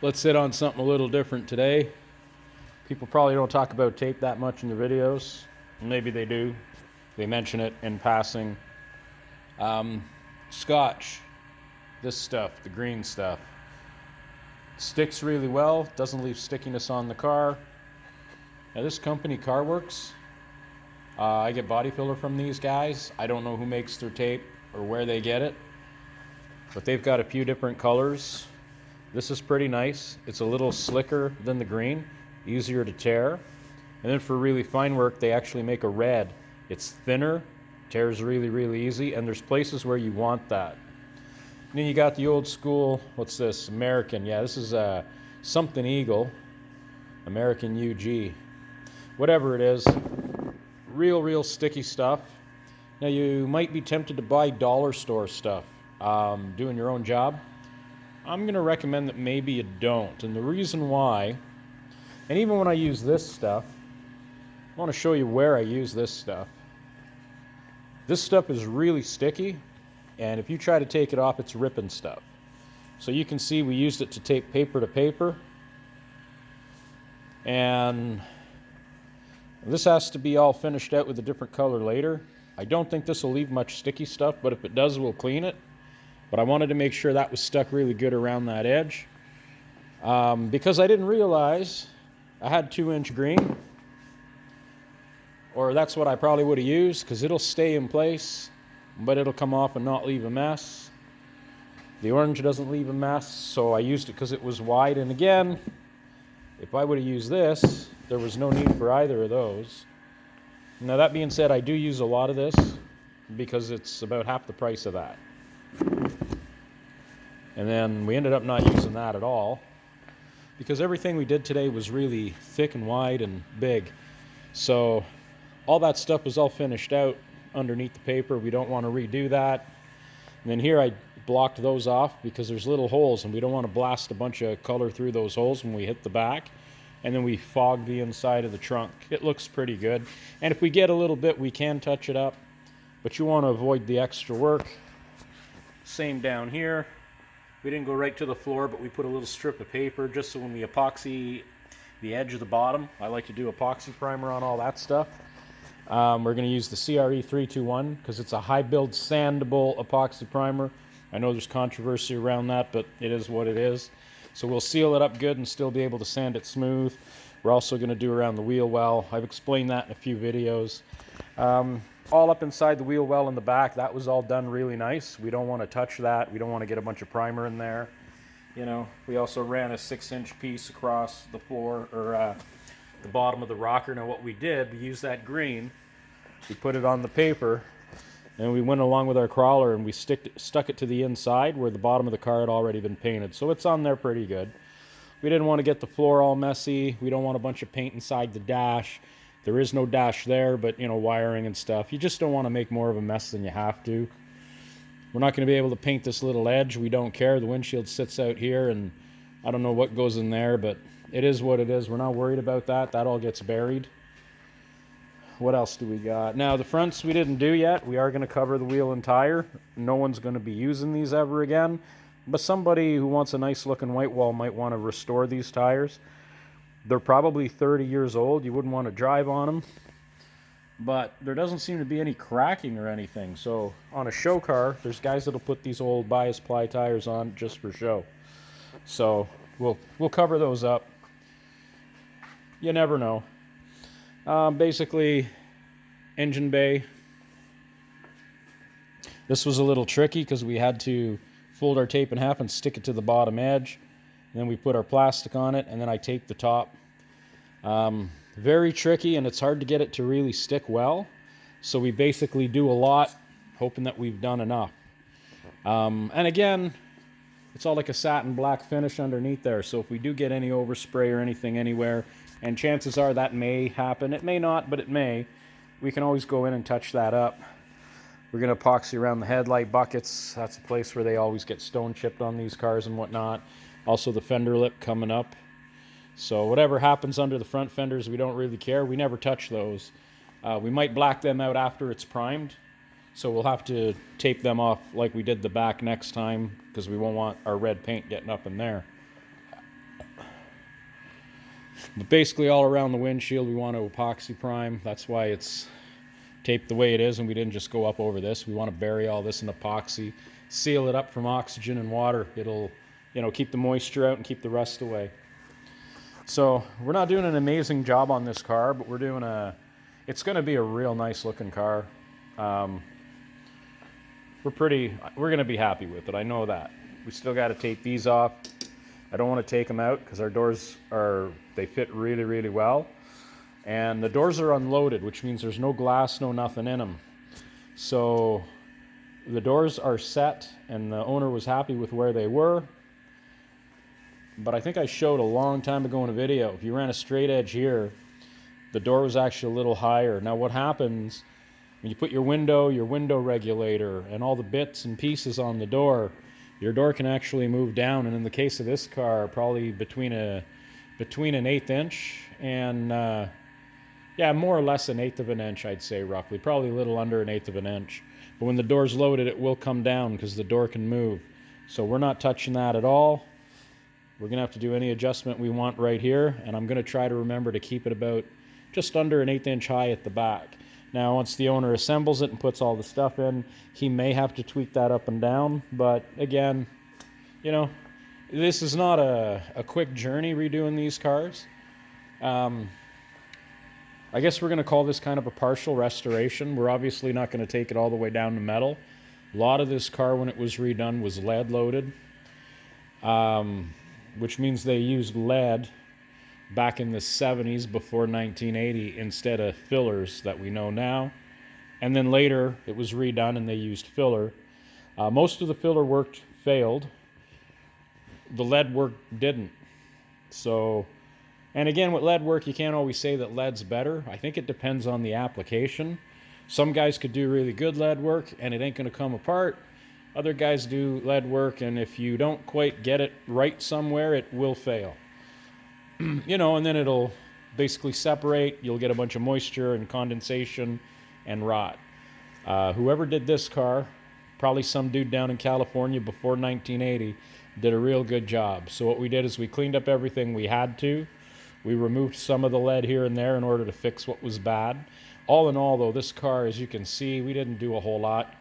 Let's hit on something a little different today. People probably don't talk about tape that much in their videos. Maybe they do. They mention it in passing. Scotch, this stuff, the green stuff, sticks really well, doesn't leave stickiness on the car. Now this company, CarWorks, I get body filler from these guys. I don't know who makes their tape or where they get it, but they've got a few different colors. This is pretty nice. It's a little slicker than the green, easier to tear. And then for really fine work, they actually make a red. It's thinner, tears really easy, and there's places where you want that. And then you got the old school, what's this? American. Yeah, this is something Eagle, American UG. Whatever it is, real sticky stuff. Now you might be tempted to buy dollar store stuff, doing your own job. I'm going to recommend that maybe you don't. And the reason why, and even when I use this stuff, I want to show you where I use this stuff. This stuff is really sticky, and if you try to take it off, it's ripping stuff. So you can see we used it to tape paper to paper. And this has to be all finished out with a different color later. I don't think this will leave much sticky stuff, but if it does, we'll clean it. But I wanted to make sure that was stuck really good around that edge. Because I didn't realize I had 2-inch green. Or that's what I probably would have used, because it'll stay in place, but it'll come off and not leave a mess. The orange doesn't leave a mess, so I used it because it was wide. And again, if I would have used this, there was no need for either of those. Now that being said, I do use a lot of this because it's about half the price of that. And then we ended up not using that at all because everything we did today was really thick and wide and big. So all that stuff was all finished out underneath the paper. We don't want to redo that. And then here I blocked those off because there's little holes and we don't want to blast a bunch of color through those holes when we hit the back. And then we fogged the inside of the trunk. It looks pretty good. And if we get a little bit, we can touch it up, but you want to avoid the extra work. Same down here. We didn't go right to the floor, but we put a little strip of paper just so when we epoxy the edge of the bottom, I like to do epoxy primer on all that stuff. We're going to use the CRE 321 because it's a high build sandable epoxy primer. I know there's controversy around that, but it is what it is. So we'll seal it up good and still be able to sand it smooth. We're also going to do around the wheel well. I've explained that in a few videos. All up inside the wheel well in the back, that was all done really nice. We don't want to touch that. We don't want to get a bunch of primer in there. You know, we also ran a 6-inch piece across the floor, or the bottom of the rocker. Now what we did, we used that green, we put it on the paper, and we went along with our crawler and we stuck it to the inside where the bottom of the car had already been painted. So it's on there pretty good. We didn't want to get the floor all messy. We don't want a bunch of paint inside the dash. There is no dash there, but you know, wiring and stuff. You just don't want to make more of a mess than you have to. We're not going to be able to paint this little edge. We don't care. The windshield sits out here, and I don't know what goes in there, but it is what it is. We're not worried about that. That all gets buried. What else do we got? Now, the fronts we didn't do yet. We are going to cover the wheel and tire. No one's going to be using these ever again, but somebody who wants a nice looking white wall might want to restore these tires. They're probably 30 years old. You wouldn't want to drive on them, but there doesn't seem to be any cracking or anything. So on a show car, there's guys that'll put these old bias ply tires on just for show. So we'll cover those up. You never know. Basically, engine bay. This was a little tricky because we had to fold our tape in half and stick it to the bottom edge. And then we put our plastic on it, and then I taped the top. Very tricky, and it's hard to get it to really stick well. So we basically do a lot, hoping that we've done enough. And again, it's all like a satin black finish underneath there. So if we do get any overspray or anything anywhere, and chances are that may happen. It may not, but it may. We can always go in and touch that up. We're going to epoxy around the headlight buckets. That's a place where they always get stone chipped on these cars and whatnot. Also the fender lip coming up. So whatever happens under the front fenders, we don't really care. We never touch those. We might black them out after it's primed. So we'll have to tape them off like we did the back next time because we won't want our red paint getting up in there. But basically all around the windshield we want to epoxy prime. That's why it's taped the way it is, and we didn't just go up over this. We want to bury all this in epoxy, seal it up from oxygen and water. It'll, you know, keep the moisture out and keep the rust away. So we're not doing an amazing job on this car, but we're doing it's going to be a real nice looking car. We're going to be happy with it. I know that. We still got to take these off. I don't want to take them out because our doors they fit really, really well. And the doors are unloaded, which means there's no glass, no nothing in them. So the doors are set, and the owner was happy with where they were. But I think I showed a long time ago in a video, if you ran a straight edge here, the door was actually a little higher. Now what happens when you put your window regulator, and all the bits and pieces on the door, your door can actually move down. And in the case of this car, probably between an 1/8 inch and yeah, more or less 1/8 of an inch, I'd say roughly, probably a little under 1/8 of an inch. But when the door's loaded, it will come down because the door can move. So we're not touching that at all. We're gonna have to do any adjustment we want right here, and I'm gonna try to remember to keep it about just under 1/8 inch high at the back. Now, once the owner assembles it and puts all the stuff in, he may have to tweak that up and down. But again, you know, this is not a quick journey redoing these cars. I guess we're going to call this kind of a partial restoration. We're obviously not going to take it all the way down to metal. A lot of this car, when it was redone, was lead loaded, which means they used lead back in the 70s before 1980 instead of fillers that we know now. And then later it was redone and they used filler. Most of the filler work failed. The lead work didn't. So, and again, with lead work, you can't always say that lead's better. I think it depends on the application. Some guys could do really good lead work and it ain't going to come apart. Other guys do lead work, and if you don't quite get it right somewhere, it will fail. You know, and then it'll basically separate. You'll get a bunch of moisture and condensation and rot. Whoever did this car, probably some dude down in California before 1980, did a real good job. So what we did is we cleaned up everything we had to. We removed some of the lead here and there in order to fix what was bad. All in all, though, this car, as you can see, we didn't do a whole lot.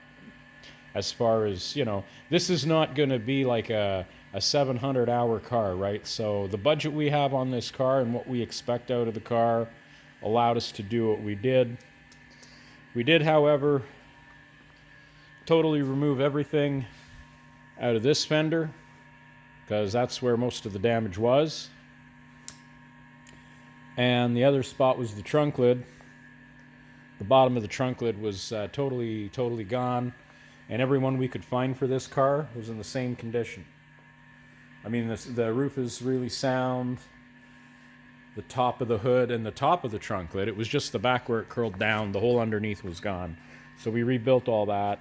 As far as, you know, this is not going to be like a 700-hour car, right? So the budget we have on this car and what we expect out of the car allowed us to do what we did. We did, however, totally remove everything out of this fender because that's where most of the damage was. And the other spot was the trunk lid. The bottom of the trunk lid was totally gone. And every one we could find for this car was in the same condition. I mean, the roof is really sound. The top of the hood and the top of the trunk lid, it was just the back where it curled down. The whole underneath was gone. So we rebuilt all that.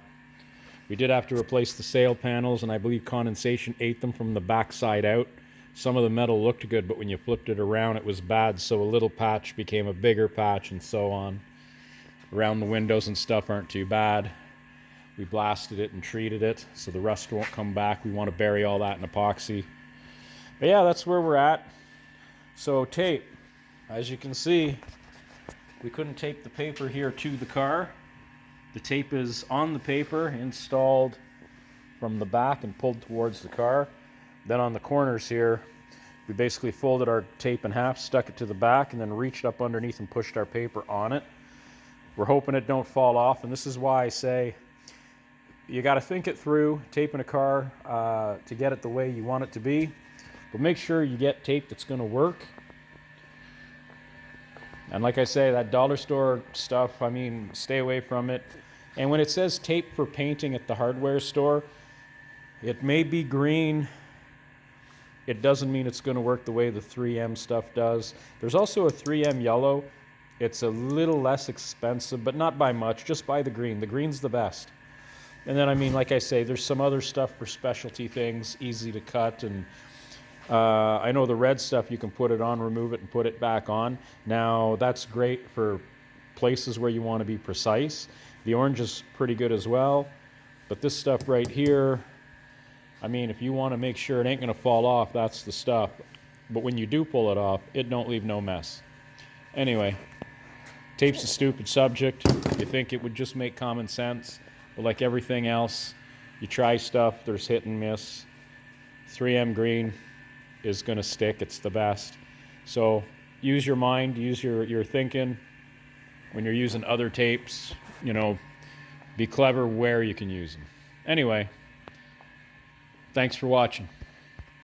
We did have to replace the sail panels, and I believe condensation ate them from the back side out. Some of the metal looked good, but when you flipped it around, it was bad. So a little patch became a bigger patch and so on. Around the windows and stuff aren't too bad. We blasted it and treated it so the rust won't come back. We want to bury all that in epoxy. But yeah, that's where we're at. So tape, as you can see, we couldn't tape the paper here to the car. The tape is on the paper, installed from the back and pulled towards the car. Then on the corners here, we basically folded our tape in half, stuck it to the back, and then reached up underneath and pushed our paper on it. We're hoping it don't fall off, and this is why I say you got to think it through, taping a car to get it the way you want it to be. But make sure you get tape that's going to work. And like I say, that dollar store stuff, I mean, stay away from it. And when it says tape for painting at the hardware store, it may be green. It doesn't mean it's going to work the way the 3M stuff does. There's also a 3M yellow. It's a little less expensive, but not by much. Just buy the green. The green's the best. And then, I mean, like I say, there's some other stuff for specialty things, easy to cut. And I know the red stuff, you can put it on, remove it, and put it back on. Now, that's great for places where you want to be precise. The orange is pretty good as well. But this stuff right here, I mean, if you want to make sure it ain't going to fall off, that's the stuff. but when you do pull it off, it don't leave no mess. Anyway, tape's a stupid subject. You think it would just make common sense, but like everything else, you try stuff, there's hit and miss. 3M green is gonna stick, it's the best. So use your mind, use your thinking when you're using other tapes, you know, be clever where you can use them. Anyway, thanks for watching.